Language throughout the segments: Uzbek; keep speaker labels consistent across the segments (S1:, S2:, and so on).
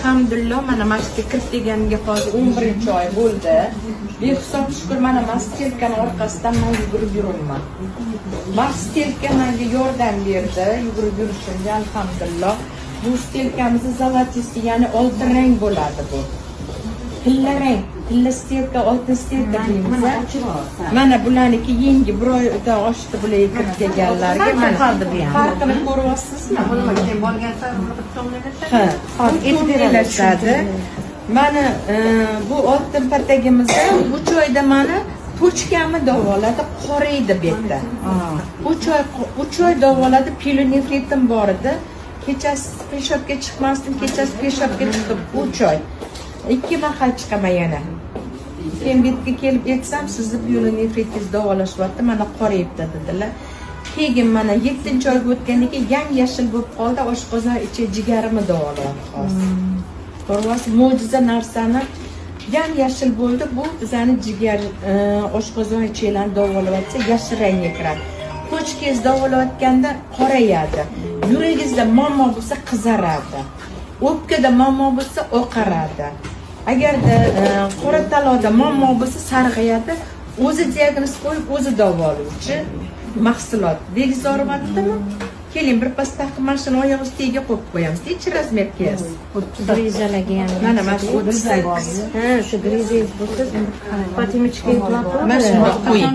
S1: alhamdulillah mana mashqqa kirib deganiga hozir 11-oy bo'ldi. Behisob shukr mana mastelkani orqasidan men yugurib yuribman. Mastelka menga yordam berdi yugurib yurishimga alhamdulillah. Bu stelkamiz zolotistый, ya'ni oltin rang bo'ladi bu. Tilla rang, tilla stelka, oltin stelka deymiz. Mana bularniki yangi bir oyda oshdi bularga kirib kelganlarga. Mana qoldi bu ham. Farqini ko'ryapsizmi?
S2: Kim bo'lgansa
S1: Ha, aytib berishadi. Mana bu oltin patagimizda 3 oyda mana pochkamni davoladi, qoraydi bu yerda. 3 oy davoladi, pielonefritim bor edi. Kechasi peshobga chiqmasdim, kechasi peshobga chiqib 3 oy. 2 mahal chiqaman yana. Keyin betga kelib aytsam, sizni pielonefritingiz davolashyapti, mana qorayibdi dedilar. Keyin mana 7-oyga o'tgandan keyin yam-yashil bo'lib qoldi, oshqozon ichi jigarimni davolayapti hozir. Ko'ryapsiz, mo'jiza narsani yam-yashil bo'ldi. Bu bizani jigar, oshqozon ichlarni davolayotsa yashil rangga kiradi. Pochkangiz davolayotganda qorayadi. Yuragingizda muammo bo'lsa qizaradi. O'pkada muammo bo'lsa oqaradi. Agarda qora taloda muammo bo'lsa sarg'ayadi. O'zi diagnoz qo'yib, o'zi davolovchi mahsulot. Begiz og'rimayaptimi? Keling bir pas taqib mana shuni oyoq ustiga qo'yib qo'yamiz. Necha razmer kiyasiz?
S2: Grizalarga ham.
S1: Mana mana shu 38.
S2: Ha, shu grizingiz bo'lsa, Fatimichga aytmoqchi.
S1: Mana shunday qo'ying.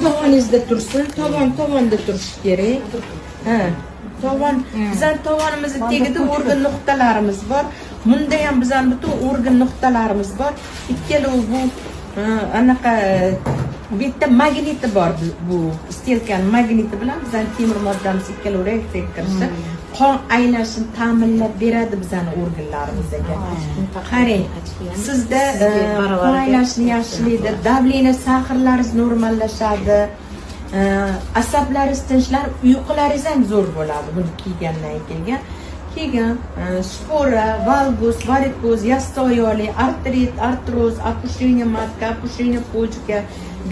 S1: Tovoningizda tursin, tovonda turishi kerak. Ha, tovon, bizning tovonimizning tagida organ nuqtalarimiz bor. Bunda ham bizning butun organ nuqtalarimiz bor. Ikkalovi bu anaqa bitta magniti bor bu stelkaning magniti bilan bizning temir moddamiz ikkalovi reaksiya qon aylashini ta'minlab beradi bizning organlarimizga. Qarang, sizda qon aylashni yaxshilaydi, davleniya sahrlaringiz normallashadi, asablaringiz tinchlar, uyqularingiz ham zo'r bo'ladi buni kiygandan keyin. Keyin spora, valgus, varikoz, yastoyoli, artrit, artroz, opushleniya matka, opushleniya почка,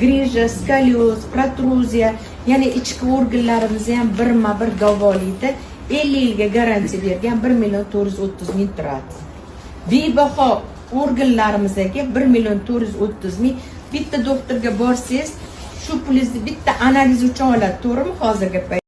S1: grija, skolioz, protruziya, ya'ni ichki organlarimizni ham birma-bir davolaydi. 50 yilga garantiya bergan 1.430.000 turadi. Bebaho organlarimizga 1.430.000. Bitta doktorga borsangiz, shu pulingizni bitta analiz uchun oladi, to'g'rimi hozirgi paytda?